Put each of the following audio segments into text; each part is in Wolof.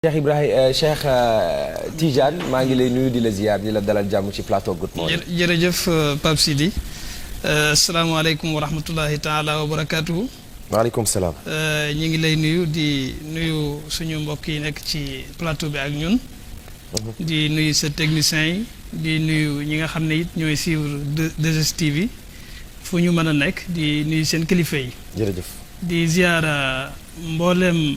Cheikh Ibrahima Cheikh Tidiane maa ngi lay nuyu di la ziar di la dalal jàmm ci plateau Good Morning. jërëjëf Pape Sidi asalaamaaleykum wa rahmatullahi taala wa barakaatuhu. waaleykum salaam. ñu ngi lay nuyu di nuyu suñu mbokk yi nekk ci plateau bi ak ñun. di nuyu sa techniciens yi di nuyu ñi nga xam ne it ñooy suivre 2STV fu ñu mën a nekk di nuyu seen kilifa yi. jërëjëf. di ziara mboolem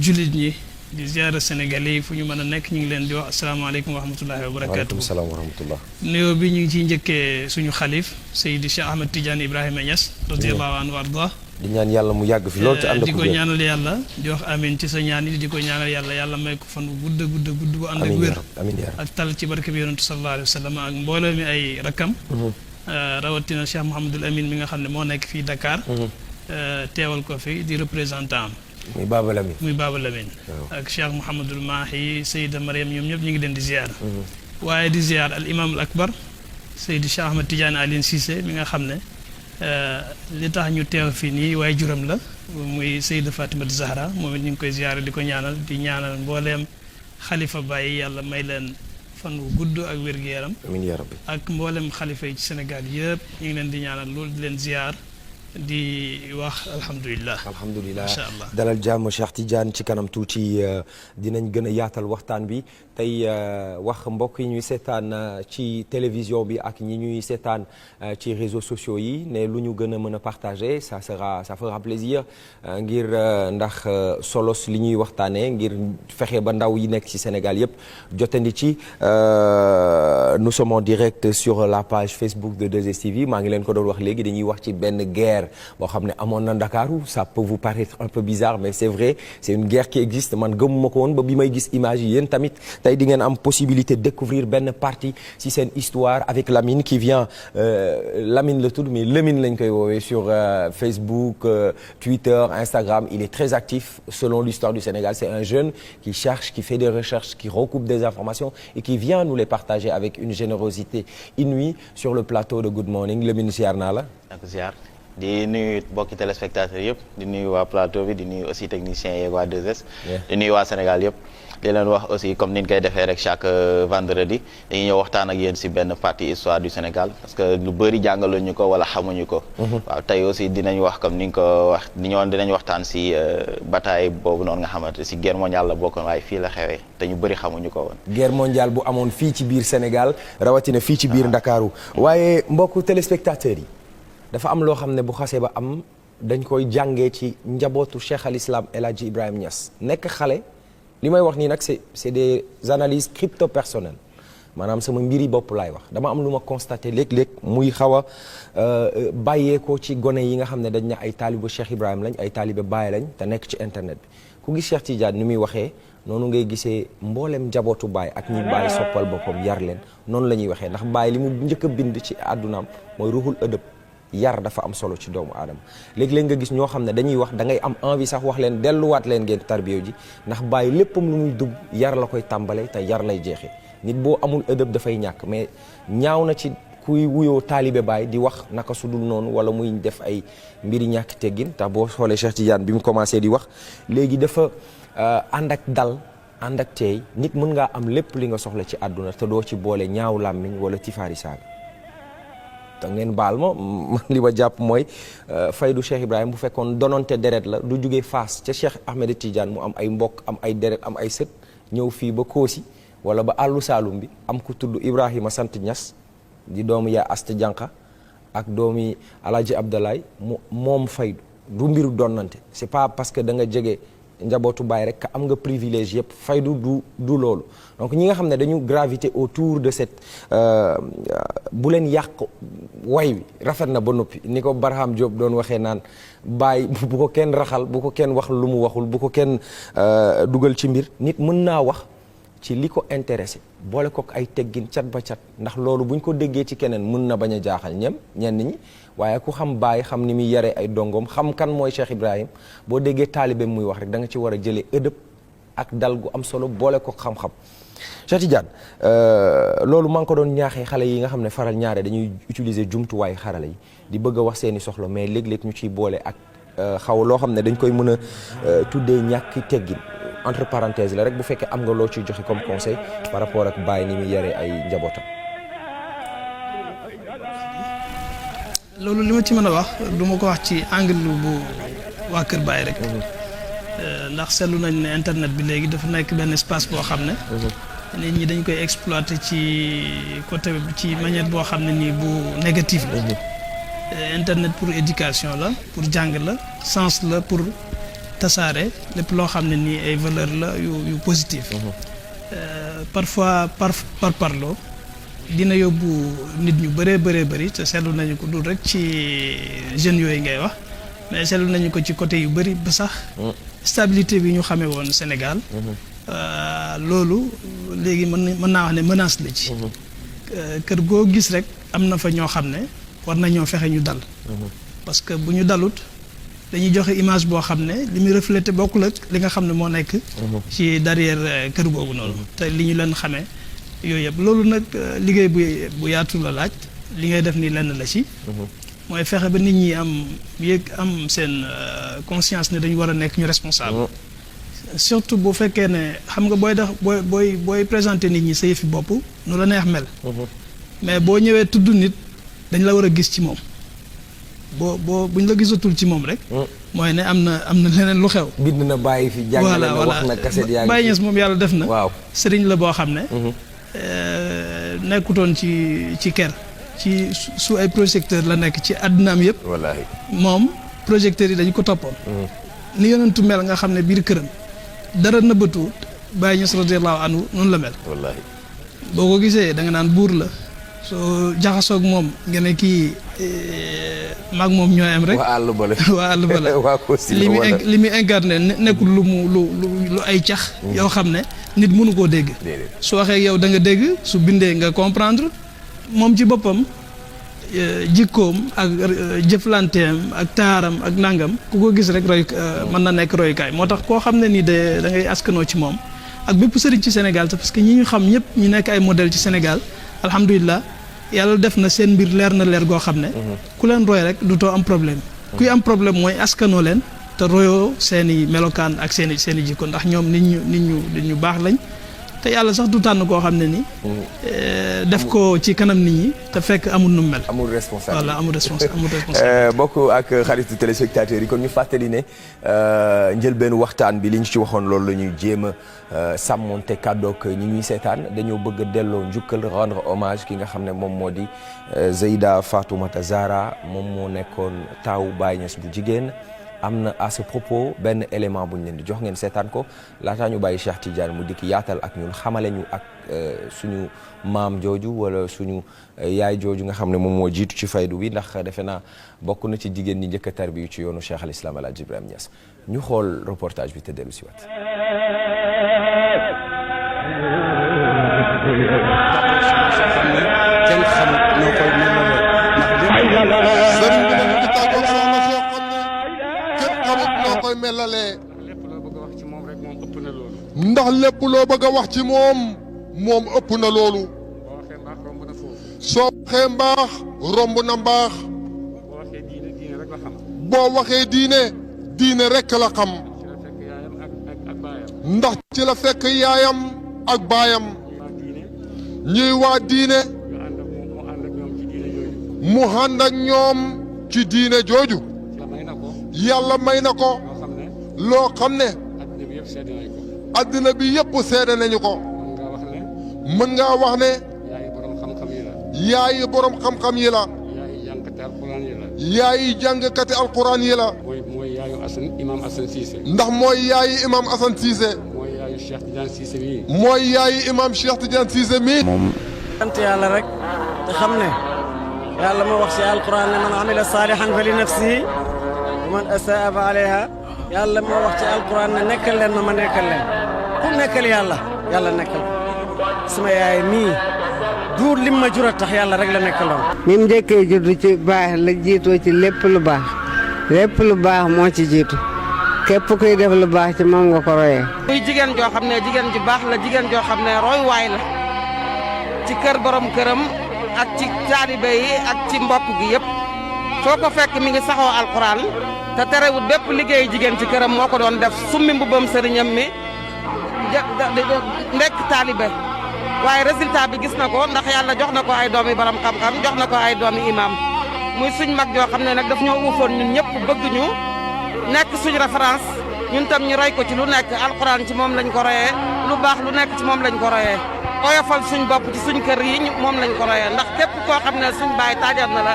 jullit ñi. di ziara Sénégalais yi fu ñu mën a nekk ñu ngi leen di wax asalaamaaleykum wa rahmatullahi wa barakaatu. waaleykum salaam wa rahmatullah. nuyoo bi ñu ngi ciy njëkkee suñu xalif Seydi Cheikh Ahmed Tidiane Ibrahima Niass. radiyallahu anhu warda. di ñaan yàlla mu yàgg fi loolu te ànd ak di ko ñaanal yàlla di wax amin ci sa ñaan yi di ko ñaanal yàlla may ko fan bu gudd bu ànd ak wér. ak tal ci barke bi yonentu sallallahu alayhi wa sallam ak mbooloo mi ay rakkam. rawatina Cheikh Mouhamadul Amin mi nga xam ne moo nekk fii Dakar. teewal ko fi di représentant am. muy Baba Lamine. ak Cheikh Mouhamadul Mahi Seyda Mariam ñoom ñëpp ñu ngi leen di ziar. waaye di ziar al imam al akbar Seydi Cheikh Ahmed Tidiane Alioune Cissé mi nga xam ne li tax ñu teew fii nii waaye juram la muy Seyda Fatimata Zahra moom it ñu ngi koy ziar di ko ñaanal di ñaanal mbooleem xalifa Baye yàlla may leen fan wu gudd ak wér-gu-yaram. amiin yaa rabbi. ak mboolem xalifa yi ci Sénégal yëpp ñu ngi leen di ñaanal loolu di leen ziar. di wax alhamdulilah. macha allah dalal jàmm Cheikh Tidiane ci kanam tuuti dinañ gën a yaatal waxtaan bi tey wax mbokk yi ñuy seetaan ci télévision bi ak ñi ñuy seetaan ci réseaux sociaux yi ne lu ñu gën a mën a partager ça fera plaisir ngir ndax solos li ñuy waxtaanee ngir fexe ba ndaw yi nekk ci Sénégal yëpp jotandi ci nous sommes en direct sur la page Facebook de 2STV maa ngi leen ko doon wax léegi dañuy wax ci benn guerre. boo xam ne amoon na Ndakaaru ça peut vous paraître un peu bizarre mais c'est vrai c'est une guerre qui existe man gëmuma ko woon ba bi may gis image yi yéen tamit tey di ngeen am possibilité de découvrir benn partie ci seen histoire avec Lamine qui vient Lamine la tudd mais Lamine lañ koy woowee sur Facebook Twitter Instagram il est très actif selon l'histoire du Sénégal c'est un jeune qui cherche qui fait des recherches qui recoupe des informations et qui vient nous les partager avec une générosité inouïe sur le plateau de Good Morning Lamine ziar naa la. di nuyu mbokki téléspectateurs yëpp di nuyu waa plateau bi di nuyu aussi techniciens yeeg waa 2S. di nuyu waa Sénégal yëpp. di leen wax aussi comme ni ñu koy defee rek chaque vendredi dañuy ñëw waxtaan ak yéen ci benn partie histoire du Sénégal parce que lu bëri jàngaluñu ko wala xamuñu ko. waaw tey aussi dinañ wax comme ni nga ko wax dinañ waxtaan ci bataille boobu noonu nga xamante ci guerre mondiale la bokkoon waaye fii la xewee te ñu bëri xamuñu ko woon. guerre mondiale bu amoon fii ci biir Sénégal rawatina fii ci biir Ndakaaru waaye mbokku téléspectateurs yi. dafa am loo xam ne bu xasee ba am dañ koy jàngee ci njabootu Cheikh al Islam El Hadji Ibrahima Niass nekk xale li may wax nii nag c'est des analyses crypto personnelles maanaam sama mbiri bopp laay wax dama am lu ma constaté léeg-léeg muy xaw a bàyyeekoo ci gone yi nga xam ne dañ ne ay taalibe Cheikh Ibrahima lañ ay taalibe Baye lañ te nekk ci internet bi ku gis Cheikh Tidiane ni muy waxee noonu ngay gisee mboolem njabootu Baye ak ñi Baye soppal boppam yar leen noonu la ñuy waxee ndax Baye li mu njëkk a bind ci àddunaam mooy ruuxul ëdëb yar dafa am solo ci doomu aadama léegi-léeg nga gis ñoo xam ne dañuy wax da ngay am envie sax wax leen delluwaat leen ngeen tarbiyo ji ndax Baye léppam lu muy dugg yar la koy tàmbale te yar lay jeexee nit boo amul ëdëb dafay ñàkk mais ñaaw na ci kuy wuyoo taalibe Baye di wax naka su dul noonu wala muy def ay mbiri ñàkk teggin tax boo xoolee Cheikh Tidiane bi mu commencé di wax léegi dafa ànd ak dal ànd ak teey nit mën ngaa am lépp li nga soxla ci àdduna te doo ci boole ñaaw làmmiñ wala tifaari saaga te ngeen baal ma li ma jàpp mooy faydu Cheikh Ibrahima bu fekkoon dononte deret la du jugee Fass ca Cheikh Ahmed Tidiane mu am ay mbokk am ay deret am ay sët ñëw fii ba Koosi wala ba àllu Saalum bi am ku tudd Ibrahima sant Niass di doomu yaa Asta Jànqa ak doomi Alaaji Abdoulaye moom faydu du mbiru donnante c'est pas parce que da nga jege njabootu Baye rek am nga privilège yëpp faydu du loolu donc ñi nga xam ne dañu gravité autour de cette bu leen yàq way wi rafet na ba noppi ni ko Barham Diop doon waxee naan Baye bu ko kenn raxal bu ko kenn wax lu mu waxul bu ko kenn dugal ci mbir nit mën naa wax ci li ko intéressé boole ko ay teggin cat ba cat ndax loolu buñ ko déggee ci keneen mën na bañ a jaaxal ñenn ñi waaye ku xam Baye xam ni muy yare ay dongoom xam kan mooy Cheikh Ibrahim boo déggee taalibeem muy wax rek da nga ci war a jëlee ëdëb ak dal gu am solo boole ko xam-xam Cheikh Tidiane loolu maa ngi ko doon ñaaxee xale yi nga xam ne faral ñaare dañuy utiliser jumtuwaay xarala yi di bëgg a wax seeni soxla mais léeg-léeg ñu ciy boole ak xaw loo xam ne dañ koy mën a tuddee ñàkk teggin entre parenthèses la rek bu fekkee am nga loo ciy joxe comme conseil par rapport ak Baye ni muy yaree ay njabootam. loolu li ma ci mën a wax du ma ko wax ci angle bu waa Kër Baye rek. ndax seetlu nañ ne internet bi léegi dafa nekk benn espace boo xam ne. nit ñi dañ koy exploiter ci côté ci manière boo xam ne nii bu négatif la. internet pour éducation la pour jàng la sens la pour tasaare lépp loo xam ne nii ay valeur la yu positif. parfois parloo dina yóbbu nit ñu bëree bëri te seetlu nañu ko dul rek ci jeunes yooyu ngay wax mais seetlu nañu ko ci côté yu bëri ba sax stabilité bi ñu xamee woon Sénégal loolu léegi mën naa wax ne menace la ci kër goo gis rek am na fa ñoo xam ne war nañoo fexe ñu dal parce que bu ñu dalut dañuy joxe image boo xam ne li muy reflété bokkul ak li nga xam ne moo nekk ci derrière kër googu noonu te li ñu leen xamee yooyu yëpp loolu nag liggéey bu yaatu la laaj li ngay def ni lenn la ci mooy fexe ba nit ñi am seen conscience ne dañu war a nekk ñu responsable surtout bu fekkee ne xam nga booy présenter nit ñi sa yëfi bopp nu la neex mel mais boo ñëwee tudd nit dañ la war a gis ci moom buñ la gisatul ci moom rek mooy ne am na leneen lu xew bind na bàyyi fi jàngale na wax na kaset yaa ngi Baye Niass moom yàlla def na waaw sëriñ la boo xam ne nekkutoon ci kër ci su ay projecteur la nekk ci àddunaam yëpp wallaahi moom projecteurs yi dañu ko toppoon ni yonentu mel nga xam ne biir këram dara nëbbatu Baye Niass radiyallahu anhu noonu la mel wallaahi boo ko gisee da nga naan buur la soo jaxasoog moom nga ne kii maag moom ñooy am rek waa àll bale waa àll bale li muy incarné nekkul lu ay cax yoo xam ne nit mënu koo dégg su waxee yow da nga dégg su bindee nga comprendre moom ci boppam jikkoom ak jëflanteem ak taaram ak nangam ku ko gis rek roy mën na nekk royukaay moo tax koo xam ne nii da ngay askanoo ci moom ak bépp sëriñ ci Sénégal te parce que ñi ñu xam ñëpp ñu nekk ay modèle ci Sénégal alhamdulilah yàlla def na seen mbir leer na leer goo xam ne ku leen roy rek du too am problème kuy am problème mooy askanoo leen te royoo seeni melokaan ak seeni jikko ndax ñoom nit ñu baax lañ te yàlla sax du tànn koo xam ne ni def ko ci kanam nit ñi te fekk amul nu mel. amul responsable voilà amul responsable. bokk ak xaritu téléspectateurs yi kon ñu fàttali ne njëlbeenu waxtaan bi li ñu ci waxoon loolu la ñuy jéem a sàmmonte kàddoog ñi ñuy seetaan dañoo bëgg a delloo njukkal rendre hommage ki nga xam ne moom moo di Zeyda Fatoumata Zahra moom moo nekkoon taawu Baye Niass bu jigéen. am na à ce propos benn élément bu ñu leen di jox ngeen seetaan ko laataa ñu bàyyi Cheikh Tidiane mu dikk yaatal ak ñun xamale ñu ak suñu maam jooju wala suñu yaay jooju nga xam ne moom moo jiitu ci faydu bi ndax defe naa bokk na ci jigéen ñi njëkk a tarbiyu ci yoonu Cheikh al Islam El Hadj Ibrahima Niass ñu xool reportage bi te dellu si waat. kenn xamut noo koy koy melalee ndax lépp loo bëgg a wax ci moom ëpp na loolu soo waxee mbaax romb na mbaax boo waxee diine rekk la xam ndax ci la fekk yaayam ak baayam ñuy waa diine mu ànd ak ñoom ci diine jooju yàlla may na ko loo xam ne addina bi yëpp seede nañu ko mën ngaa wax ne yaayi borom xam-xam yi la yaayi jàngkati alquran yi la mooy yaayu imam Assane Cissé ndax mooy yaayi imam Assane Cissé mooy yaayu Cheikh Tidiane Cissé mii mooy yaayi imam Cheikh Tidiane Cissé mii moom sant yàlla rek te xam ne yàlla moo wax ci alquran ne man amila salihan fa li nafsihi wa man asaa fa alayha yàlla moo wax ci alquran ne nekkal leen ma nekkal leen ku nekkal yàlla nekkal sama yaay mii duur lim ma jur a tax yàlla rek la nekkaloon. mi mu njëkkee juddu ci baax la jiitoo ci lépp lu baax moo ci jiitu képp kuy def lu baax ci moom nga ko royee. muy jigéen joo xam ne jigéen ju baax la jigéen joo xam ne roy waay la ci kër borom këram ak ci taalibe yi ak ci mbokk gi yëpp foo ko fekk mi ngi saxoo alquran te terewut bépp liggéey jigéen ci këram moo ko doon def summi mbubbam sëriñam mi nekk taalibe waaye résultat bi gis na ko ndax yàlla jox na ko ay doomi borom xam-xam jox na ko ay doomi imam muy suñ mag joo xam ne nag daf ñoo uufoon ñun ñëpp bëgg ñu nekk suñ référence ñun tam ñu roy ko ci lu nekk alxuraan ci moom lañ ko royee lu baax lu nekk ci moom lañ ko royee oyofal suñ bopp ci suñ kër yi moom lañ ko royee ndax képp koo xam ne suñ baay taajal na la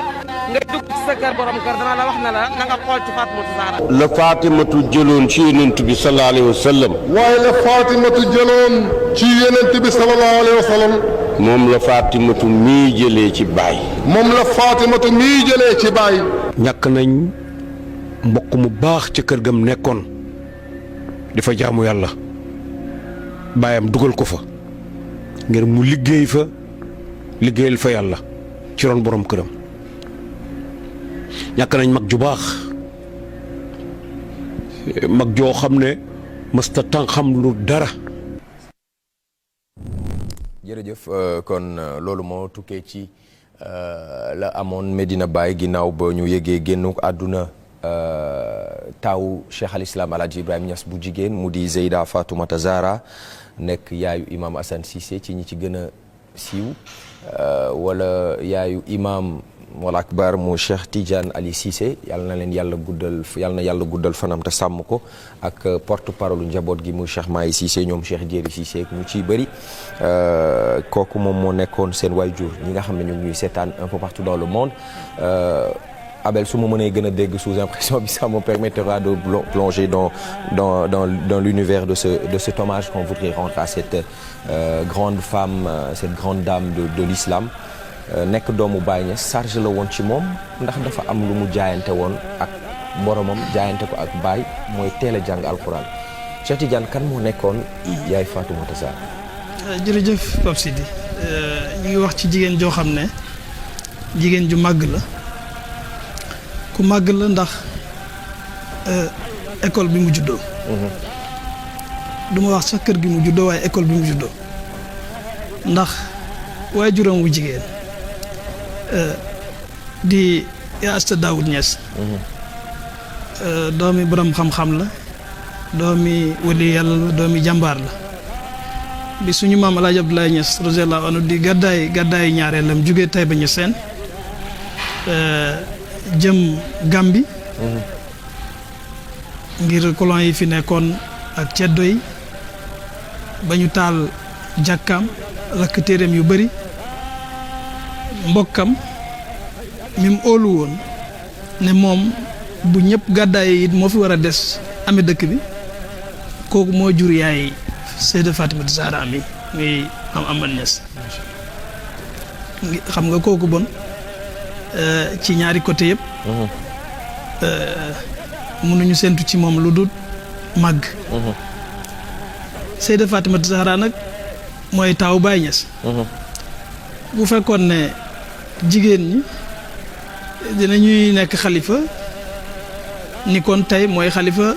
nga dugg ci sa kër borom kër dana la wax na la na nga xool ci Fatimatu Zahra la Fatimatu jëloon ci yonent bi sallallahu alayhi wa sallam waaye la Fatimatu jëloon ci yonent bi sallallahu alayhi wa sallam moom la Fatimatu mii jëlee ci baay moom la Fatimatu mii jëlee ci baay ñàkk nañ mbokk mu baax ca kër gam nekkoon di fa jaamu yàlla baayam dugal ko fa ngir mu liggéey fa liggéeyal fa yàlla ci ron borom këram ñàkk nañ mag ju baax mag joo xam ne mësta tan xam lu dara. jërëjëf kon loolu moo tukkee ci la amoon Medina Baye ginnaaw ba ñu yëgee génnu àdduna taawu Cheikh al Islam Alhaji Ibrahima Niass bu jigéen mu di Zeyda Fatoumata Zahra nekk yaayu imam Assane Cissé ci ñi ci gën a siiw wala yaayu imam wala akbar mu Cheikh Tidiane Ali Cissé yàlla na leen yàlla guddal fanam te sàmm ko ak porte parole njaboot gi muy Cheikh Mahi Cissé ñoom Cheikh Jéeri Cissé ñu ciy bëri kooku moom moo nekkoon seen waajur ñi nga xam ne ñu ngi ñuy seetaan un peu partout dans le monde. Abel su ma mënee gën a dégg sous impression bi ça me permettra de plonger dans l'univers de cet hommage qu'on voudrait rendre à cette grande femme, cette grande dame de l'islam. Nekk doomu Baye Niass charge la woon ci moom ndax dafa am lu mu jaayante woon ak boromam jaayante ko ak Baye mooy teel a jàng alxuraan Cheikh Tidiane kan moo nekkoon yaay Fatoumata Zahra. jërëjëf Pape Sidi ñu ngi wax ci jigéen joo xam ne jigéen ju màgg la ku màgg la ndax école bi mu juddoo. du ma wax sax kër gi mu juddoo waaye école bi mu juddoo ndax waajuram wu jigéen. di Asta Daoud Niass doomi borom xam-xam la doomi wali yàlla la doomi jàmbaar la bi suñu maam El Hadj Abdoulaye Niass radiyallahu anhu di gàddaay ñaareelam jugee Taïba Niassène jëm Gambie ngir colon yi fi nekkoon ak ceddo yi ba ñu taal jàkkaam rakk téereem yu bëri mbokkam mi mu óolu woon ne moom bu ñëpp gàddaay it moo fi war a des amee dëkk bi kooku moo jur yaay Seyda Fatimata Zahra mi muy am Amane Niass xam nga kooku bon ci ñaari côté yëpp mënuñu séntu ci moom lu dul màgg Seyda Fatimata Zahra nag mooy taawu Baye Niass bu fekkoon ne jigéen ñi dinañuy nekk xalifa ni kon tey mooy xalifa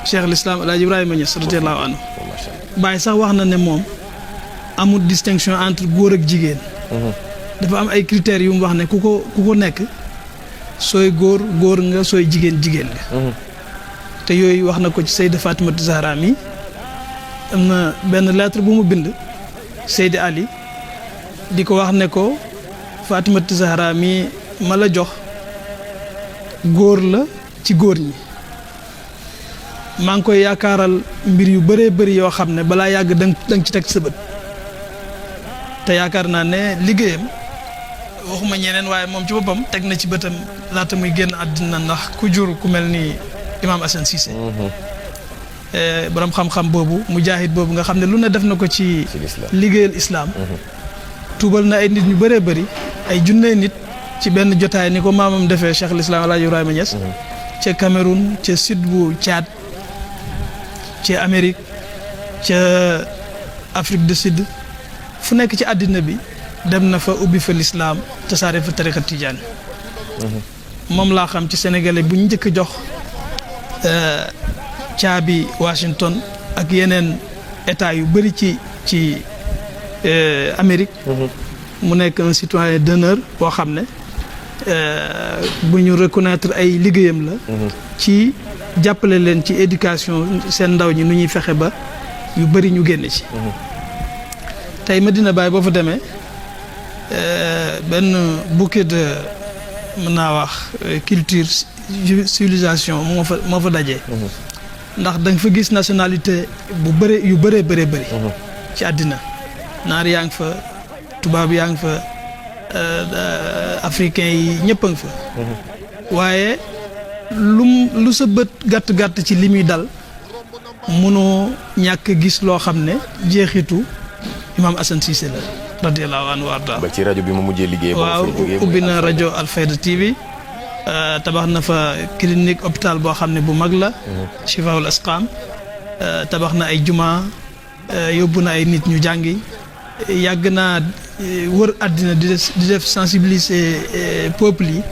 Cheikh al Islam El Hadj Ibrahima Niass radiyallahu anhu Baye sax wax na ne moom amul distinction entre góor ak jigéen dafa am ay critères yu mu wax ne ku ko nekk sooy góor nga sooy jigéen nga te yooyu wax na ko ci Seyda Fatimata Zahra mi am na benn lettre bu mu bind Seydi Ali di ko wax ne ko Fatimata Zahra mi ma la jox góor la ci góor ñi maa ngi koy yaakaaral mbir yu bëree bëri yoo xam ne balaa yàgg danga ci teg sa bët te yaakaar naa ne liggéeyam waxuma ñeneen waaye moom ci boppam teg na ci bëtam laata muy génn àddina ndax ku jur ku mel ni Imam Assane Cissé borom xam-xam boobu mujaahid boobu nga xam ne lu ne def na ko ci liggéeyal islam tuubal na ay nit ñu bëree bëri ay junnee nit ci benn jotaay ni ko maamam defee Cheikh al Islam El Hadj Ibrahima Niass ca Cameroun ca sud bu Tchad ca Amérique ca Afrique du Sud fu nekk ci àddina bi dem na fa ubbi fa l'islam tasaare fa tariqa tijaan moom laa xam ci sénégalais bu ñu njëkk jox caabi Washington ak yeneen état yu bëri ci Amérique mu nekk un citoyen d'honneur boo xam ne bu ñu reconnaître ay liggéeyam la ci jàppale leen ci éducation seen ndaw ñi nu ñuy fexe ba yu bëri ñu génne ci. tey Medina Baye boo fa demee benn bouquet de mën naa wax culture civilisation moo fa dajee. ndax da nga fa gis nationalité bu bëri yu bëree bëri. ci àddina naar yaa ngi fa tubaab yaa ngi fa africain yi ñëpp a ngi fa. waaye lu sa bët gàtt ci li muy dal mënoo ñàkk gis loo xam ne jeexitu Imam Assane Cissé la radiyallahu anhu warda. ba ci rajo bi mu mujjee liggéey. waaw ubbi na rajo Alfayda TV. tabax na fa clinique hôpital boo xam ne bu mag la. Chifaul Asqam. tabax na ay juma yóbbu na ay nit ñu jàngi yàgg naa wër àddina di def sensibiliser peuple yi.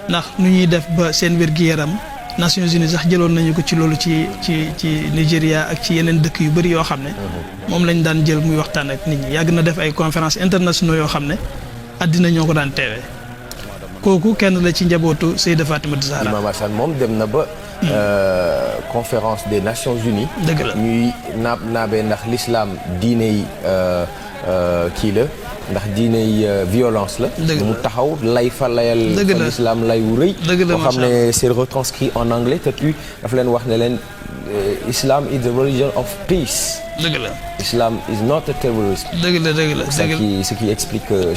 ndax nu ñuy def ba seen wér-gi-yaram Nations Unies sax jëloon nañu ko ci loolu ci Nigéria ak ci yeneen dëkk yu bëri yoo xam ne. moom lañ daan jël muy waxtaan ak nit ñi yàgg na def ay conférences internationaux yoo xam ne àddina ñoo ko daan teewee. kooku kenn la ci njabootu Seyda Fatimata Zahra. Imam Assane moom dem na ba. conférence des Nations Unies. dëgg la ñuy naabee ndax l'islam diine yi kii la ndax diine yi violence la. dëgg la mu taxaw lay fa layal. dëgg la fa l'islam lay wu rëy. dëgg la boo xam ne c'est retranscrit en anglais te puis daf leen wax ne leen islam is the religion of peace. dëgg la. Islam is not a terrorist. dëgg la dëgg la ce qui explique que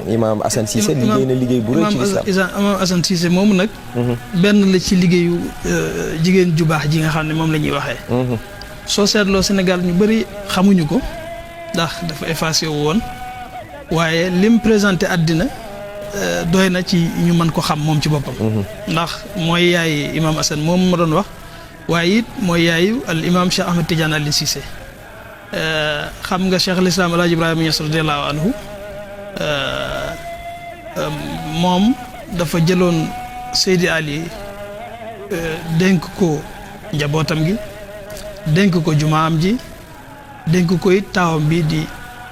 Imam Assane Cissé liggéey na liggéey bu rëy ci l'islam. Imam Assane Cissé moomu nag. benn la ci liggéeyu jigéen ju baax ji nga xam ne moom la ñuy waxee. soo seetloo Sénégal ñu bëri xamuñu ko ndax dafa effacé wu woon waaye lim présenté àddina doy na ci ñu mën ko xam moom ci boppam. ndax mooy yaay Imam Assane moom ma doon wax. waaye it mooy yaayu al imam Cheikh Ahmed Tidiane Alioune Cissé xam nga Cheikh al Islam El Hadj Ibrahima Niass radiyallahu anhu moom dafa jëloon Seydi Ali dénk ko njabootam gi dénk ko jumaam ji dénk ko it taawam bi di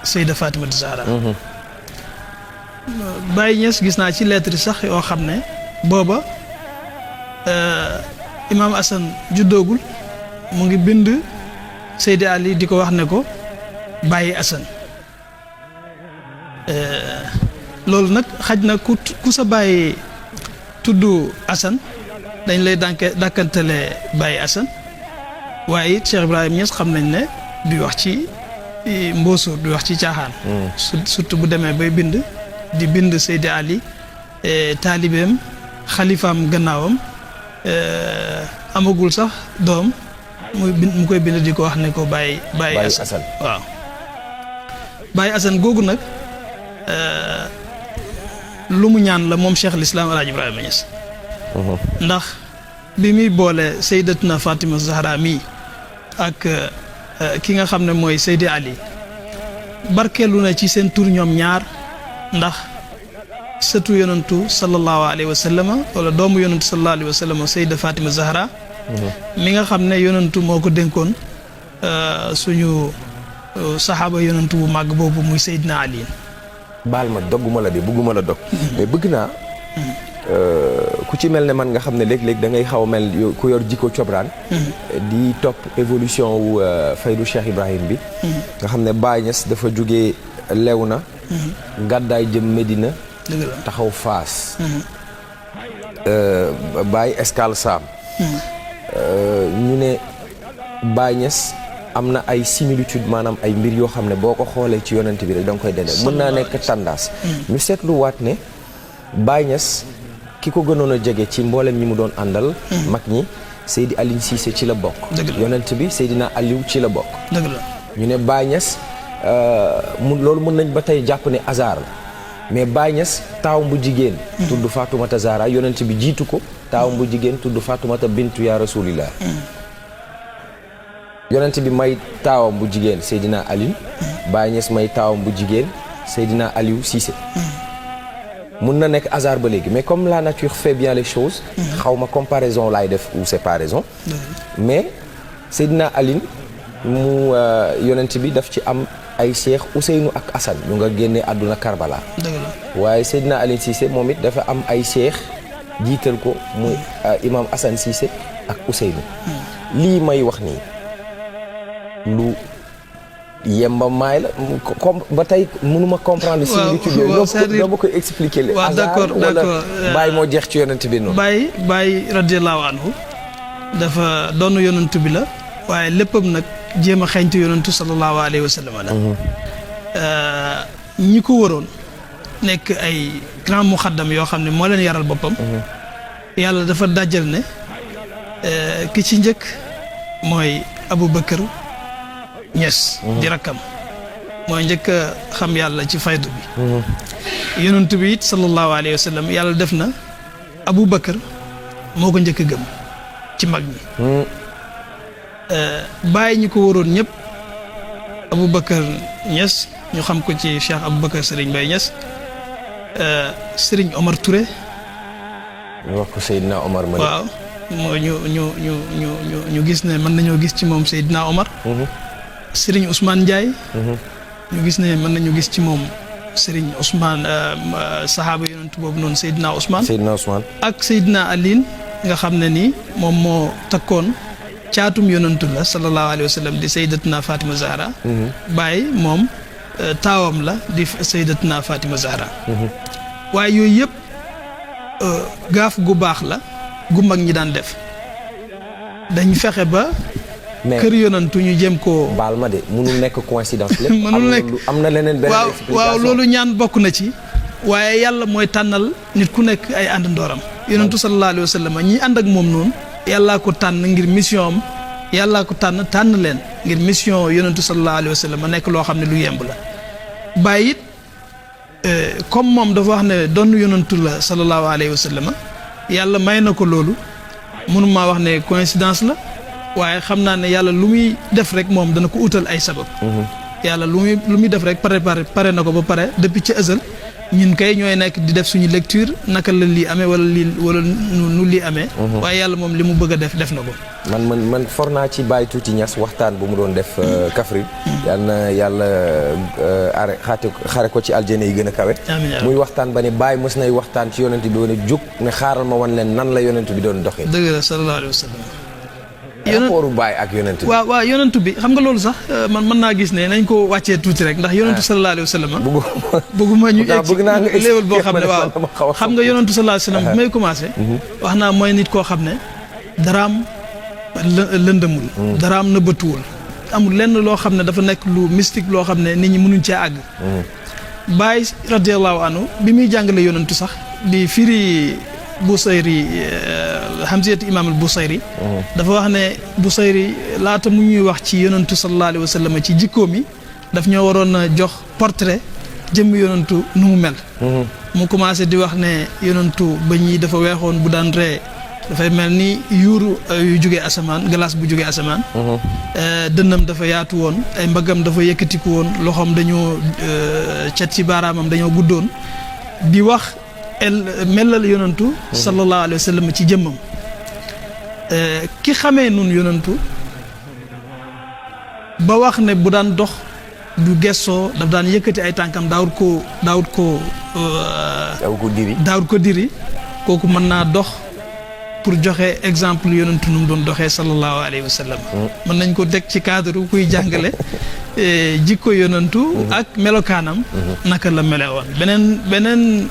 Seyda Fatimata Zahra. Baye Niass gis naa ci lettre sax yoo xam ne booba. Imam Assane juddoogul mu ngi bind Seydi Ali di ko wax ne ko bàyyi Assane loolu nag xaj na ku sa bàyyi tudd Assane dañ lay dàkkantale bàyyi Assane waaye it Cheikh Ibrahim Niass xam nañ ne du wax ci mbóosóor du wax ci caaxaan. surtout bu demee bay bind di bind Seydi Ali taalibeem xalifaam gannaawam. amagul sax doom mu koy bind di ko wax ne ko Baye Assane waaw Baye Assane googu nag lu mu ñaan la moom Cheikh l'Islam El Hadj Ibrahima Niass. ndax bi muy boole Seydatuna Fatima Zahra mii ak ki nga xam ne mooy Seydi Ali barkeelu na ci seen tur ñoom ñaar ndax sëtu yonantu sallallahu alayhi wa sallam wala doomu yonantu sallallahu alayhi wa sallam Seyda Fatima Zahra. mi nga xam ne yonantu moo ko dénkoon suñu saxaaba yonantu bu màgg boobu muy Seydina Ali. baal ma dogguma la de bëgguma la dog mais bëgg naa ku ci mel ne man nga xam ne léeg-léeg da ngay xaw a mel ku yor jikko cobraan di topp évolution wu Faydu Cheikh Ibrahim bi nga xam ne Baye Niass dafa jógee Léona gàddaay jëm Médina taxaw Faas Baye Escale Sam ñu ne Baye Niass am na ay similitude maanaam ay mbir yoo xam ne boo ko xoolee ci yonent bi rek da nga koy dende mën naa nekk tendance ñu seetlu waat ne Baye Niass ki ko gënoon a jege ci mboolem ñi mu doon àndal mag ñi Seydi Alioune Cissé ci la bokk yonent bi Seydina Aliou ci la bokk ñu ne Baye Niass loolu mën nañ ba tey jàpp ne hasard la mais Baye Niass taawam bu jigéen tudd Fatoumata Zahra yonent bi jiitu ko taawam bu jigéen tudd Fatoumata bintu ya rasulillah yonent bi may taawam bu jigéen Seydina Aliou Baye Niass may taawam bu jigéen Seydina Aliou Cissé mun na nekk hasard ba léegi mais comme la nature fait bien les choses xaw ma comparaison laay def ou séparaison mais Seydina Aliou mu yonent bi daf ci am ay Cheikh Ousseynou ak Assane ñu nga génnee àdduna Karbala waaye Seydina Aliou Cissé moom it dafa am ay Cheikh jiital ko muy imam Assane Cissé ak Ousseynou lii may wax nii lu yemba maay la ba tey mënuma comprendre similitude yooyu doo ma koy expliquer le d'accord Baye moo jeex ci yonent bi noonu Baye radiyallahu anhu dafa doon yonent bi la waaye léppam nag jéem a xeeñtu yonentu sallallahu alayhi wa sallam la ñi ko waroon nekk ay grand muxaddam yoo xam ne moo leen yaral boppam yàlla dafa dajal ne ki ci njëkk mooy Aboubacar Niass di rakkam mooy njëkk a xam yàlla ci faydu bi yonent bi it sallallahu alayhi wa sallam yàlla def na Aboubacar moo ko njëkk a gëm ci mag ñi bàyyi ñi ko waroon ñëpp Aboubacar Niass ñu xam ko ci Cheikh Aboubacar Serigne Baye Niass Serigne Omar Touré ñu wax ko Seydina Omar ma waaw moo ñu gis ne mën nañoo gis ci moom Seydina Omar Serigne Ousmane Ndiaye ñu gis ne mën nañu gis ci moom Serigne Ousmane sahaaba yonent boobu noonu Seydina Ousmane ak Seydina Aline nga xam ne nii moom moo takkoon caatum yonentu la sallallahu alayhi wa sallam di sayyidatuna Fatima Zahra Baye moom taawam la di sayyidatuna Fatima Zahra waaye yooyu yëpp gaaf gu baax la gu mag ñi daan def dañ fexe ba kër yonentu ñu jëm koo baal ma de mënul nekk coïncidence lépp mënul nekk am na leneen benn explication waaw loolu ñaan bokk na ci waaye yàlla mooy tànnal nit ku nekk ay àndandooram yonentu sallallahu alayhi wa sallam ñi ànd ak moom noonu yàllaa ko tànn ngir mission am yàllaa ko tànn leen ngir mission yonentu sallallahu alayhi wa sallam nekk loo xam ne lu yemb la Baye it comme moom dafa wax ne doon yonentu la sallallahu alayhi wa sallam yàlla may na ko loolu mënumaa wax ne coïncidence la waaye xam naa ne yàlla lu muy def rek moom dana ko utal ay sabab yàlla lu muy def rek pare na ko ba pare depuis ci ësal ñun kay ñooy nekk di def suñu lecture naka la lii amee wala nu lii amee waaye yàlla moom li mu bëgg a def na ko man for naa ci Baye Tuuti Niass waxtaan bu mu doon def Kaffrine yàlla xare ko ci aljana yi gën a kawe muy waxtaan ba ne Baye mës nay waxtaan ci yonent bi doon jóg ne xaaral ma wan leen nan la yonent bi doon doxee dëgg la sallallahu alayhi wa sallam rapportu Baye ak yonent bi waaw yonent bi xam nga loolu sax man mën naa gis ne nañ ko wàccee tuuti rek ndax yonentu sallallahu alayhi wa sallam bëgguma ñu egg léewal boo xam ne waaw xam nga yonentu sallallahu alayhi wa sallam bi may commencé wax naa mooy nit koo xam ne daraam lëndëmul daraam nëbbatuwul amul lenn loo xam ne dafa nekk lu mystique loo xam ne nit ñi mënuñ cee àgg Baye radiyallahu anhu bi muy jàngale yonentu sax di firi Busayri Hamziyat Imam al Busayri dafa wax ne Busayri laata mu ñuy wax ci yonentu sallallahu alayhi wa sallam ci jikkoom yi daf ñoo waroon a jox portrait jëmm yonentu nu mu mel mu commencé di wax ne yonentu ba ñi dafa weexoon bu daan ree dafay mel ni yuuru yu jógee asamaan glace bu jógee asamaan dënnam dafa yaatu woon ay mbaggam dafa yëkkatiku woon loxoom dañoo cet ci baaraamam dañoo guddoon di wax melal yonantu sallallahu alayhi wa sallam ci jëmmam ki xamee nun yonantu ba wax ne bu daan dox du gessoo daf daan yëkkati ay tànkam daawut ko diri kooku mën naa dox pour joxe exemple yonantu nu mu doon doxee sallallahu alayhi wa sallam mën nañ ko teg ci cadre kuy jàngale jikko yonantu ak melokaanam naka la mele woon beneen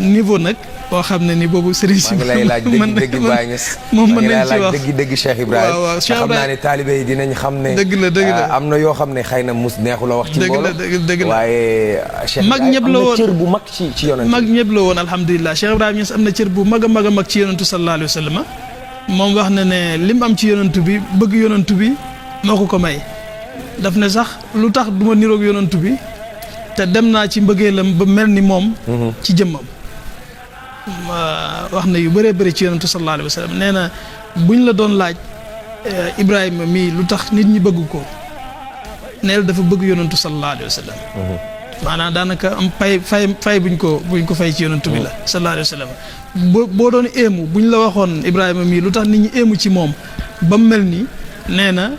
niveau nag boo xam ne ni boobu Serigne si. maa ngi lay laaj dëgg Baye Niass. moom mën nañ ci wax dëgg Cheikh Ibrahima. waaw Cheikh xam naa ne taalibe yi dinañ xam ne. dëgg la am na yoo xam ne xëy na mus neexu la wax. ci mbooloo dëgg la waaye. Cheikh mag ñëpp la woon am na cër bu mag ci yonent. mag ñëpp la woon alhamdulilah Cheikh Ibrahima Niass am na cër bu mag a mag ci yonentu sallallahu alayhi wa sallam moom wax na ne lim am ci yonentu bi bëgg yonentu bi moo ko may daf ne sax lu tax du ma niroog yonentu bi te dem naa ci mbëggeelam ba mel ni moom. ci jëmmam. wax na yu bëree bëri ci yonentu sallallahu alayhi wa sallam nee na buñ la doon laaj Ibrahima mii lu tax nit ñi bëgg ko neel dafa bëgg yonentu sallallahu alayhi wa sallam. maanaam daanaka am fay buñ ko fay ci yonentu bi la. sallallahu alayhi wa sallam boo doon éemu buñ la waxoon Ibrahima mii lu tax nit ñi éemu ci moom ba mu mel ni nee na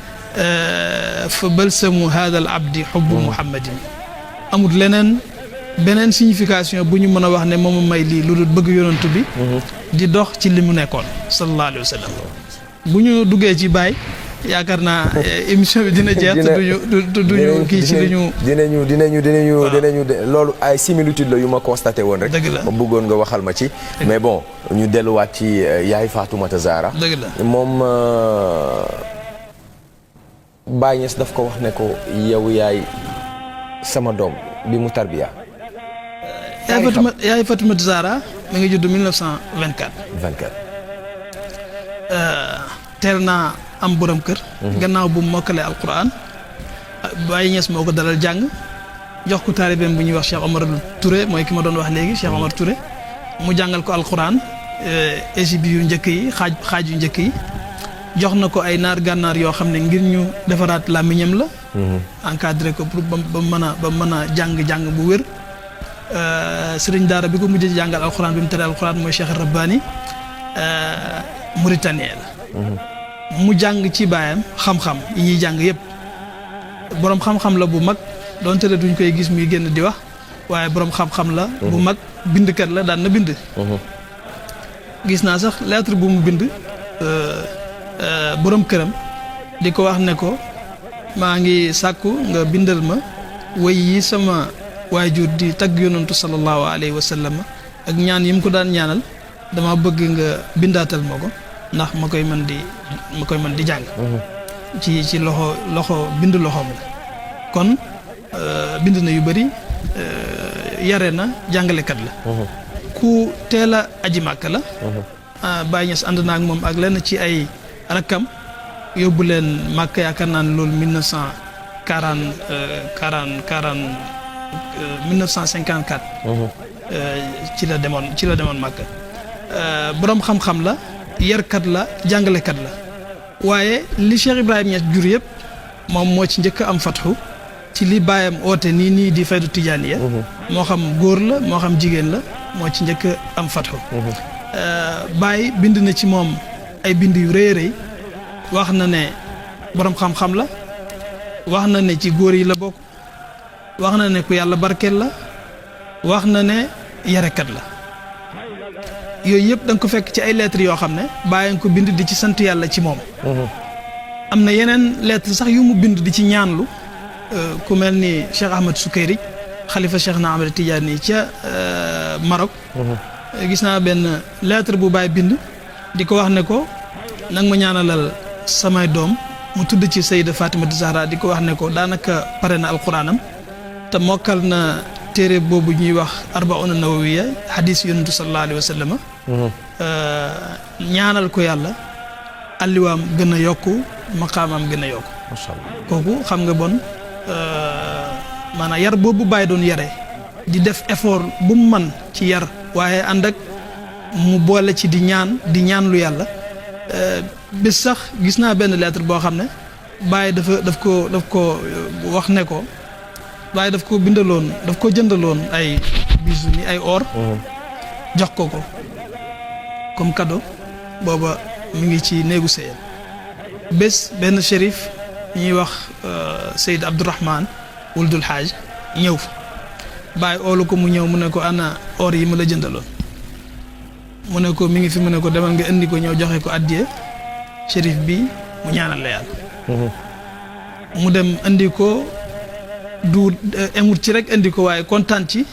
fa balsamu hada al abdi xubbu muhammadin amul beneen signification bu ñu mën a wax ne moom may lii lu dul bëgg yonantu bi di dox ci li mu nekkoon sallallahu alayhi wa sallam bu ñu duggee ci Baye yaakaar naa émission bi dina jeex. te duñu kii ci li ñu. dinañu loolu ay similitude la yu ma constaté woon rek. dëgg la ma bëggoon nga waxal ma ci. mais bon ñu delluwaat ci yaay Fatoumata Zahra. dëgg la moom Baye Niass daf ko wax ne ko yow yaay sama doom bi mu tarbiya. yaay Fatoumata Zahra mi ngi judd 1924. 24. teel naa am borom kër. gannaaw bu mu mokkalee alquran. Baye Niass moo ko dalal jàng jox ko taalibeem bu ñuy wax Cheikh Omar Touré mooy ki ma doon wax léegi Cheikh Omar Touré mu jàngal ko alquran égibi yu njëkk yi xaaj yu njëkk yi jox na ko ay naar gànnaar yoo xam ne ngir ñu defaraat làmmiñam la. encadré ko pour ba mën a jàng bu wér. sëriñ daara bi ko mujjee jàngal alquran bi mu tere alquran mooy Cheikh Rabbani Mauritanien la. mu jàng ci baayam xam-xam yi ñuy jàng yëpp boroom xam-xam la bu mag donte ne duñ koy gis muy génn di wax waaye boroom xam-xam la. bu mag bindkat la daan na bind. gis naa sax lettre bu mu bind boroom këram di ko wax ne ko maa ngi sàkku nga bindal ma way yi sama waajur di tagg yonantu sallallahu alayhi wa sallam ak ñaan yi mu ko daan ñaanal dama bëgg nga bindaatal ma ko ndax ma koy mën di jàng. ci loxo bind loxoom la kon bind na yu bari yare na jàngalekat la. ku teel a aji màkk la. Baye Niass ànd na ak moom ak lenn ci ay rakkam yóbbu leen màkk yaakaar naa ne loolu 1954. ci la demoon màkk. boroom xam-xam la yarkat la jàngalekat la waaye li Cheikh Ibrahima Niass jur yëpp moom moo ci njëkk am fatxu ci li baayam oote nii di faydu tijaaniya moo xam góor la moo xam jigéen la moo ci njëkk am fatxu. Baye bind na ci moom ay bind yu rëy rëy wax na ne boroom xam-xam la wax na ne ci góor yi la bokk wax na ne ku yàlla barkeel la wax na ne yarekat la yooyu yëpp da nga ko fekk ci ay lettres yoo xam ne Baye nga ko bind di ci sant yàlla ci moom. am na yeneen lettres sax yu mu bind di ci ñaanlu ku mel ni Cheikh Ahmed Soukayri xalifa Cheikh na Ahmed Tidiane ca Maroc. gis naa benn lettre bu Baye bind di ko wax ne ko nag ma ñaanalal samay doom mu tudd ci Sayida Fatoumata Zahra di ko wax ne ko daanaka pare na alquranam te mokkal na téere boobu ñuy wax arbauna nawawiya hadis yonentu sallallahu alayhi wa sallam. ñaanal ko yàlla alliwaam gën a yokku maqaamam gën a yokku. macha allah kooku xam nga bon maanaam yar boobu Baye doon yare di def effort bu mu man ci yar waaye ànd ak mu boole ci di ñaan lu yàlla bis sax gis naa benn lettre boo xam ne Baye daf ko wax ne ko Baye daf ko bindaloon daf ko jëndaloon ay bisu ni ay or jox ko comme cadeau booba mu ngi ci néegu sëyam bés benn shérif ñuy wax Seyd Abdourahman Wuldul Haaj ñëw fa Baye oolu ko mu ñëw mu ne ko ana or yi ma la jëndaloon mu ne ko mi ngi fi mu ne ko demal nga indi ko ñëw joxe ko addiye shérif bi mu ñaanal la yàlla. mu dem indi ko du emut ci rek indi ko waaye kontaan ci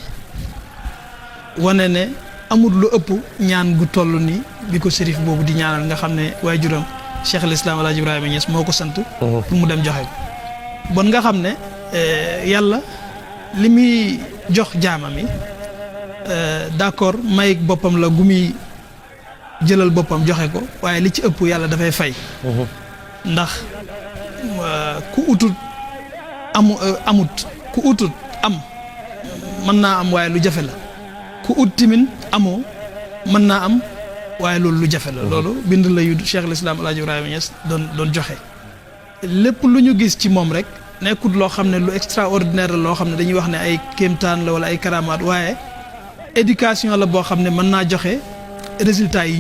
wane ne amul lu ëpp ñaan gu toll ni bi ko shérif boobu di ñaanal nga xam ne waaye juróom Cheikh al Islam Alaaji Ibrahima Niass moo ko sant. pour mu dem joxe ko bon nga xam ne yàlla li muy jox jaamam yi d'accord mayik boppam la gu muy jëlal boppam joxe ko waaye li ci ëpp yàlla dafay fay. ndax ku utut amut ku utut am mën naa am waaye lu jafe la ku ut timin amoo mën naa am waaye loolu lu jafe la. loolu bind la yu Cheikh al Islam Alaaji Ibrahima Niass doon joxe lépp lu ñu gis ci moom rek. nekkut loo xam ne lu extraordinaire la loo xam ne dañuy wax ne ay kéemtaan la wala ay karamaat waaye éducation la boo xam ne mën naa joxe résultats yi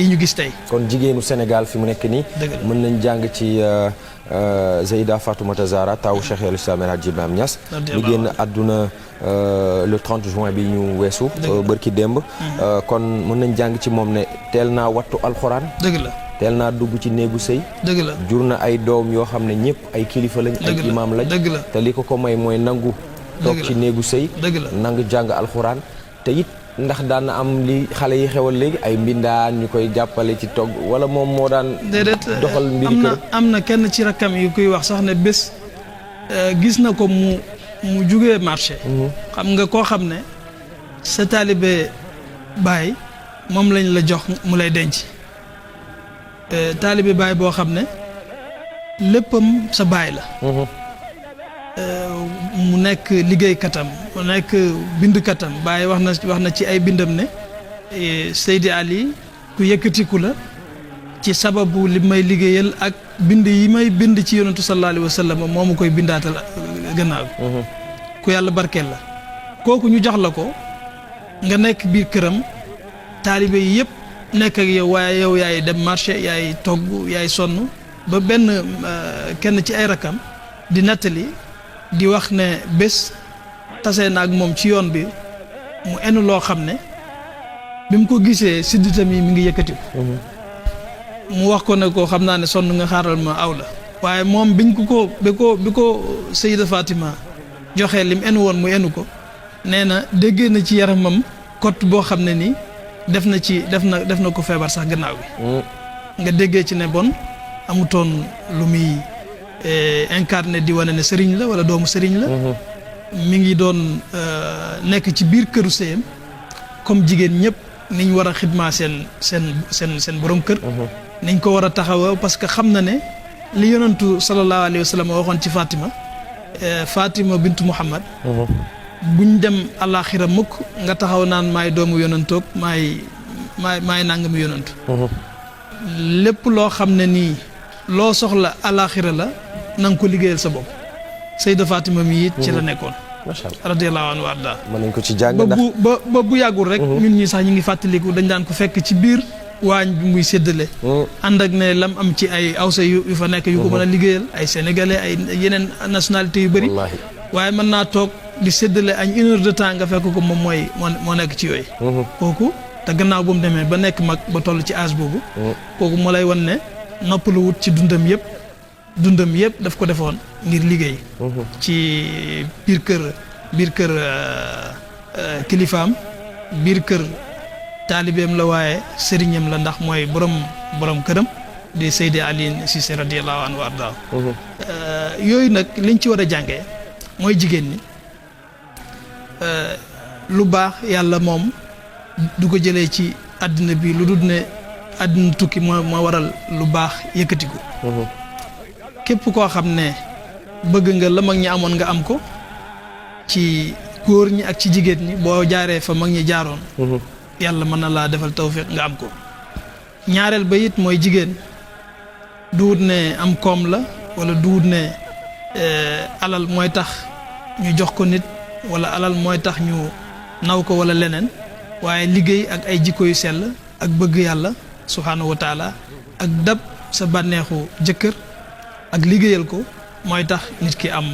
ñu gis tey. kon jigéenu Sénégal fi mu nekk nii. mën nañ jàng ci Zeyda Fatoumata Zahra tawu Cheikh al Islam El Hadji Ibrahima Niass. mi génn àdduna le 30 juin bi ñu weesu. bërki démb. kon mën nañ jàng ci moom ne teel naa wattu alxuraan. dëgg la teel naa dugg ci néegu sëy. dëgg la jur na ay doom yoo xam ne ñëpp ay kilifa lañ. ay imaam lañ. dëgg la te li ko may mooy nangu. toog ci néegu sëy. dëgg la nangu jàng alxuraan te it ndax daan na am li xale yi xewal léegi ay mbindaan ñu koy jàppale ci togg wala moom moo daan. déedéet doxal mbiri kër. am na kenn ci rakkam yu koy wax sax ne bés gis na ko mu jugee marché. xam nga koo xam ne sa taalibe baay moom lañ la jox mu lay denc taalibe baay boo xam ne léppam sa baay la. mu nekk liggéeykatam mu nekk bindkatam Baye wax na ci ay bindam ne Seydi Ali ku yëkkatiku la ci sababu li may liggéeyal ak bind yi may bind ci yonentu sallallahu alayhi wa sallam moo ma koy bindaatal gannaaw ku yàlla barkeel la kooku ñu jox la ko nga nekk biir këram taalibe yi yëpp nekk ak yow waaye yow yaay dem marché yaay togg yaay sonn ba benn kenn ci ay rakam di nettali di wax ne bés tase na ak moom ci yoon bi mu enu loo xam ne bi mu ko gisee sidditam yi mi ngi yëkkati ko mu wax ko ne ko xam naa ne sonn nga xaaral ma aw la waaye moom biñ ko bi ko Sayida Fatima joxee lim enu woon mu enu ko nee na déggee na ci yaramam kot boo xam ne nii def na ko feebar sax gannaaw bi nga déggee ci ne bon amutoon lu muy incarné di wane ne sëriñ la wala doomu sëriñ la mi ngi doon nekk ci biir këru sëyam comme jigéen ñëpp niñ war a xidmaa seen borom kër niñ ko war a taxawa parce que xam na ne li yonantu sallallahu alayhi wa sallam waxoon ci Fatima bintu Muhammad buñ dem àllaaxira mukk nga taxaw naan maay doomu yonantoog maay nangam yonantu lépp loo xam ne nii loo soxla àllaaxira la na nga ko liggéeyal sa bopp Sayda Fatima mi it ci la nekkoon radiyallahu anhu warda mën nañ ko ci jàng ba bu yàggul rek ñun ñi sax ñu ngi fàttaliku dañ daan ko fekk ci biir waañ bi muy séddale ànd ak ne lam am ci ay awsa yu fa nekk yu ko mën a liggéeyal ay sénégalais ay yeneen nationalité yu bëri waaye mën naa toog di séddale añ 1 heure de temps nga fekk ko moom moo nekk ci yooyu kooku te gannaaw bu mu demee ba nekk mag ba toll ci âge boobu kooku moo lay wan ne noppalu wut ci dundam yëpp daf ko defoon ngir liggéey ci biir kër kilifaam biir kër taalibeem la waaye sëriñam la ndax mooy borom këram di Seydi Aliin Cissé radiyallahu anhu warda yooyu nag liñ ci war a jàngee mooy jigéen ñi lu baax yàlla moom du ko jëlee ci àddina bi lu dul ne àddina tukki moo waral lu baax yëkkatiku képp koo xam ne bëgg nga la mag ñi amoon nga am ko ci góor ñi ak ci jigéen ñi boo jaaree fa mag ñi jaaroon yàlla mën na laa defal tawfiq nga am ko ñaareel ba it mooy jigéen duwut ne am koom la wala duwut ne alal mooy tax ñu jox ko nit wala alal mooy tax ñu naw ko wala leneen waaye liggéey ak ay jikko yu sell ak bëgg yàlla subhaanahu wa taala ak dab sa bànneexu jëkkër ak liggéeyal ko mooy tax nit ki am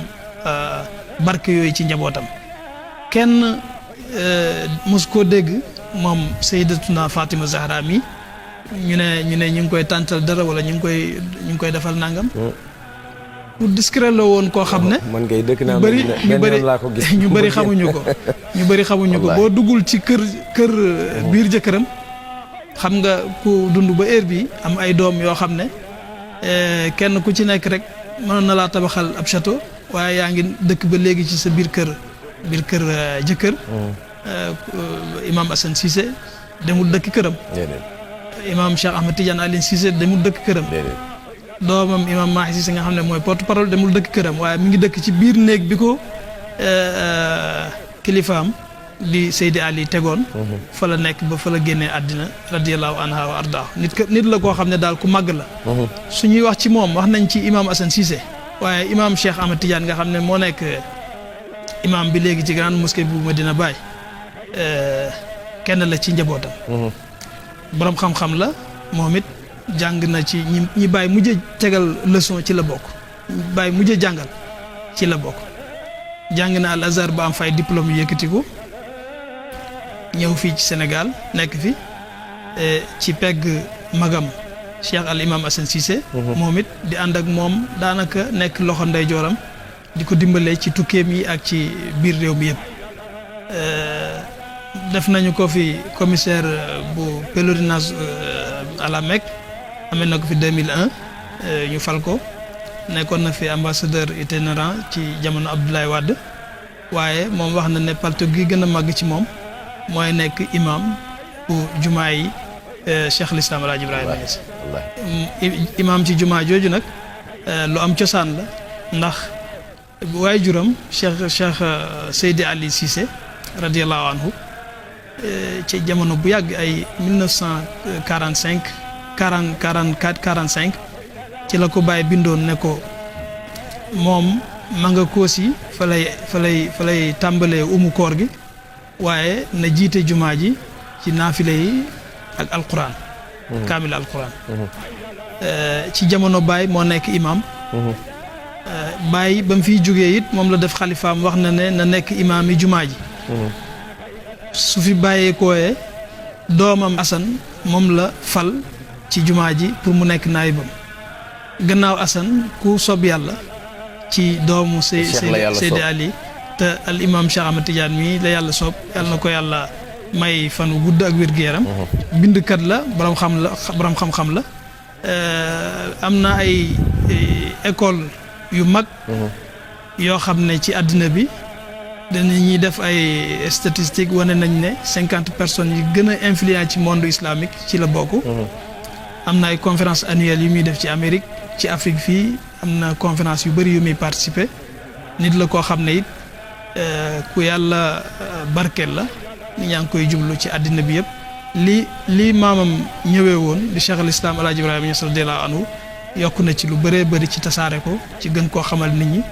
barke yooyu ci njabootam kenn mos koo dégg moom Sayyidatuna Fatima Zahra mi ñu ne ñu ngi koy tàntal dara wala ñu ngi koy defal nangam pour discret la woon koo xam ne man ngay dëkk naa ñu bëri xamuñu ko boo duggul ci kër biir jëkkëram xam nga ku dund ba heure bi am ay doom yoo xam ne kenn ku ci nekk rek mënoon na laa tabaxal ab château waaye yaa ngi dëkk ba léegi ci sa biir kër jëkkër Imam Assane Cissé demul dëkk këram Imam Cheikh Ahmed Tidiane Aline Cissé demul dëkk këram doomam Imam Mahi Cissé nga xam ne mooy porte parole demul dëkk këram waaye mi ngi dëkk ci biir néeg bi ko kilifaam di Seydi Ali tegoon fa la nekk ba fa la génnee àddina radiyallahu anha wa arda nit la koo xam ne daal ku màgg la su ñuy wax ci moom wax nañ ci Imam Assane Cissé waaye Imam Cheikh Ahmed Tidiane nga xam ne moo nekk imam bi léegi ci grande mosquée bu Medina Baye kenn la ci njabootam borom xam-xam la moom it jàng na ci ñi Baye mujj tegal leçon ci la bokk Baye mujj jàngal ci la bokk jàng na Al Azhar ba am fay diplôme yu yëkkatiku ñëw fii ci Sénégal nekk fi ci pegg magam Cheikh al imam Assane Cissé. moom it di ànd ak moom daanaka nekk loxo ndeyjooram di ko dimbalee ci tukkeem yi ak ci biir réew mi yëpp. def nañu ko fi commissaire bu pèlerinage à la Mecque amee na ko fi 2001 ñu fal ko nekkoon na fi ambassadeur itinérant ci jamono Abdoulaye Wade waaye moom wax na ne palto gi gën a màgg ci moom mooy nekk imam bu jumaa yi Cheikh l'Islam El Hadj Ibrahima Niass. imam ci jumaa jooju nag lu am cosaan la ndax waaye juram Cheikh Seydi Ali Cissé radiyallahu anhu ci jamono bu yàgg ay 1945 44 45 ci la ko bàyyi bindoon ne ko moom ma nga Koosi fa lay tàmbalee koor gi waaye na jiite jumaa ji ci naafile yi ak alquran. kaamil alquran. ci jamono Baye moo nekk imam. Baye ba mu fiy jógee it moom la def xalifaam wax na ne na nekk imaam yi jumaa ji. su fi bàyyeekooyee doomam Assane moom la fal ci jumaa ji pour mu nekk naayibam gannaaw Assane ku sob yàlla ci doomu Seydi Ali te al imam Cheikh Ahmed Tidiane mii la yàlla soob yàlla na ko yàlla may fan wu gudd ak wér-gu-yaram bindkat la borom xam-xam la am na ay école yu mag yoo xam ne ci àddina bi dañuy def ay statistiques wane nañ ne 50 personnes yi gën a influent ci monde islamique ci la bokk. am na ay conférences annuelles yu muy def ci Amérique ci Afrique fii am na conférence yu bëri yu muy participer nit la koo xam ne it ku yàlla barkeel la nit ñaa ngi koy jublu ci àddina bi yëpp li maamam ñëwee woon di Cheikh al Islam El Hadj Ibrahima Niass radiyallahu anhu yokk na ci lu bëree bëri ci tasaare ko ci gën koo xamal nit ñi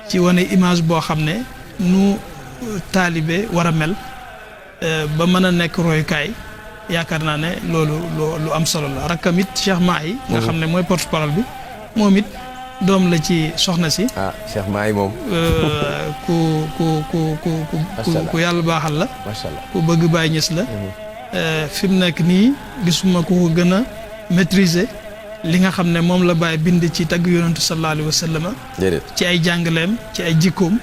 ci wane image boo xam ne nu taalibe war a mel ba mën a nekk royukaay yaakaar naa ne loolu lu am solo la rakkam it Cheikh Mahi nga xam ne mooy porte-parole bi moom it doom la ci soxna si. Cheikh Mahi moom. ku yàlla baaxal la. macha allah ku bëgg Baye Niass la. fi mu nekk nii gisuma ku ko gën a maîtriser li nga xam ne moom la Baye bind ci tagg yonentu sallallahu alayhi wa sallam. ci ay jàngaleem ci ay jikkoom.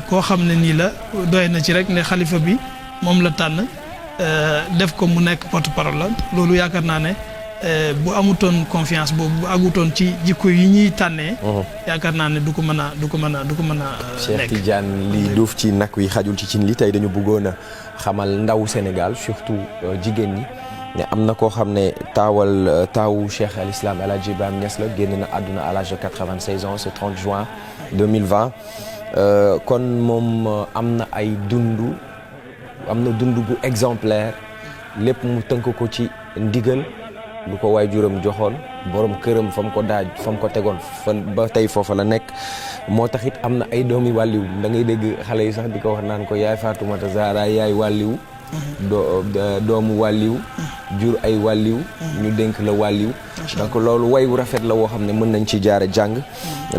koo xam ne nii la doy na ci rek ne xalifa bi moom la tànn def ko mu nekk porte-parole la loolu yaakaar naa ne bu amutoon confiance boobu bu agutoon ci jikko yi ñuy tànnee. yaakaar naa ne du ko mën a nekk. Cheikh Tidiane li duuf ci nag wi xajul ci cin li tey dañu bëggoon a xamal ndaw Sénégal surtout jigéen ñi ne am na koo xam ne taawu Cheikh al Islam El Hadj Ibrahima Niass la génn na àdduna à l'âge de 96 ans ce 30 juin 2020. kon moom am na dund bu exemplaire lépp mu tënk ko ci ndigal lu ko waajuram joxoon borom këram fa mu ko daaj fa mu ko tegoon fan ba tey foofa la nekk moo tax it am na ay doomi wàlliw da ngay dégg xale yi sax di ko wax naan ko yaay Fatoumata Zahra yaay wàlliw doomu wàlliw jur ay wàlliw ñu dénk la wàlliw donc loolu way wu rafet la woo xam ne mën nañ ci jaare jàng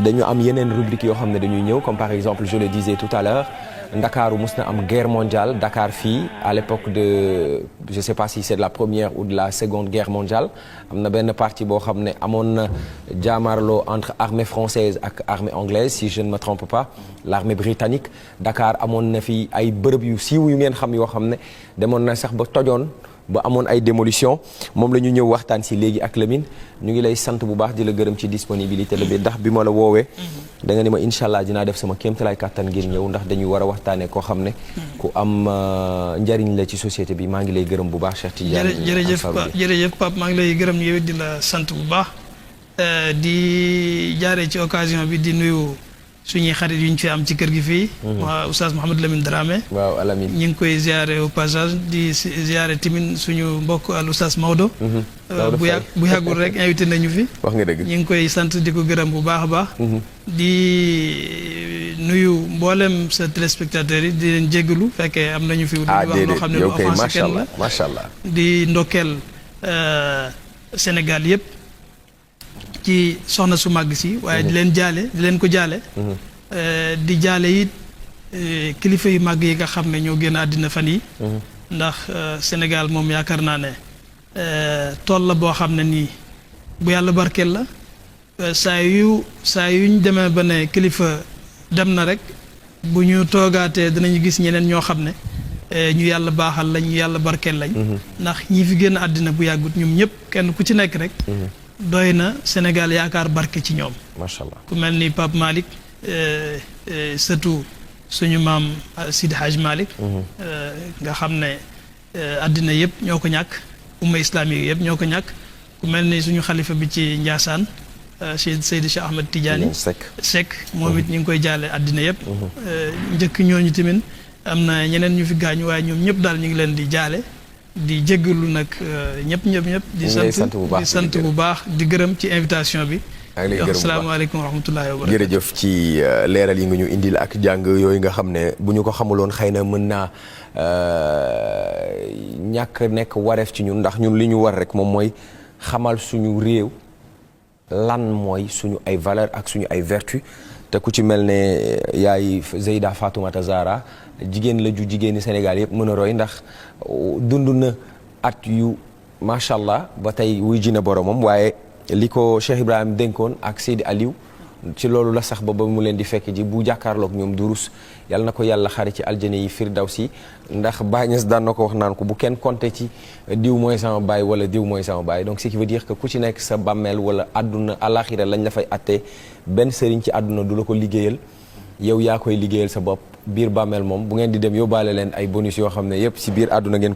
dañu am yeneen rubrique yoo xam ne dañuy ñëw comme par exemple je le disais tout à l'heure Ndakaaru mus na am guerre mondiale Dakar fii à l'époque de je sais pas si c'est de la première ou de la seconde guerre mondiale am na benn partie boo xam ne amoon na jaamarloo entre armée française ak armée anglaise si je ne me trompe pas l'armée britannique Dakar amoon na fi ay bërëb yu siiw yu ngeen xam yoo xam ne demoon na sax ba tojoon ba amoon ay démolition moom la ñu ñëw waxtaan si léegi ak Lamine ñu ngi lay sant bu baax di la gërëm ci disponibilité la bi ndax bi ma la woowee da nga ni ma incha allah dinaa def sama kéemtalaay kàttan ngir ñëw ndax dañuy war a waxtaanee koo xam ne ku am njariñ la ci société bi maa ngi lay gërëm bu baax Cheikh Tidiane jërëjëf Pape maa ngi lay gërëm yow di la sant bu baax di jaaree ci occasion bi di nuyu suñuy xarit yu ñu fi am ci kër gi fii. waa Oustaz Mouhamed Lamine Dramé. waaw Alamine ñu ngi koy ziare au passage di ziare tamit suñu mbokk al Oustaz Maodo. bu yàggul rek invité nañu fi. wax nga dëgg ñu ngi koy sant di ko gërëm bu baax a baax. di nuyu mboolem sa téléspectateurs yi di leen jéggalu fekkee am nañu fi. lu wax loo xam ne lu offensé kenn la macha allah di ndokkeel Sénégal yëpp. ci soxna su màgg si waaye di leen ko jaale di jaale it kilifa yu màgg yi nga xam ne ñoo génn àddina fan yi ndax Sénégal moom yaakaar naa ne tool la boo xam ne nii bu yàlla barkeel la saa yuñ demee ba ne kilifa dem na rek bu ñu toogaatee dinañu gis ñeneen ñoo xam ne ñu yàlla baaxal lañ ñu yàlla barkeel lañ ndax ñi fi génn àddina bu yàggut ñoom ñëpp kenn ku ci nekk rek doy na Sénégal yaakaar barke ci ñoom macha allah ku mel ni Pape Malick surtout suñu maam Sidi Hadj Malick nga xam ne àddina yëpp ñoo ko ñàkk umma islamique yëpp ñoo ko ñàkk ku mel ni suñu xalifa bi ci Ndiassane Seydi Cheikh Ahmed Tidiane Seck moom it ñu ngi koy jaale àddina yëpp njëkk ñooñu tamit am na ñeneen ñu fi gaañu waaye ñoom ñëpp daal ñu ngi leen di jaale di jéggalu nag ñëpp di sant bu baax di gërëm ci invitation bi asalaamaaleykum wa rahmatullahi wa barakatu jërëjëf ci leeral yi nga ñu indil ak jàng yooyu nga xam ne bu ñu ko xamuloon xëy na mën naa ñàkk nekk wareef ci ñun ndax ñun li ñu war rek moom mooy xamal suñu réew lan mooy suñu ay valeur ak suñu ay vertu te ku ci mel ne yaay Zeyda Fatoumata Zahra jigéen la ju jigéeni Sénégal yëpp mën a roy ndax dund na at yu macha allah ba tey wuy ji na boromam waaye li ko Cheikh Ibrahim dénkoon ak Seydi Aliou ci loolu la sax ba mu leen di fekk ji bu jàkkaarloog ñoom durus yàlla na ko yàlla xari ci aljana yi firdawsi ndax Baay Ñas daan na ko wax naan ko bu kenn compter ci diw mooy sama baay wala diw mooy sama baay donc ce qui veut dire que ku ci nekk sa bàmmeel wala àdduna alaxira lañ la fay attee benn sëriñ ci àdduna du la ko liggéeyal yow yaa koy liggéeyal sa bopp biir bàmmeel moom bu ngeen di dem yóbbaale leen ay bonus yoo xam ne yépp si biir àdduna ngeen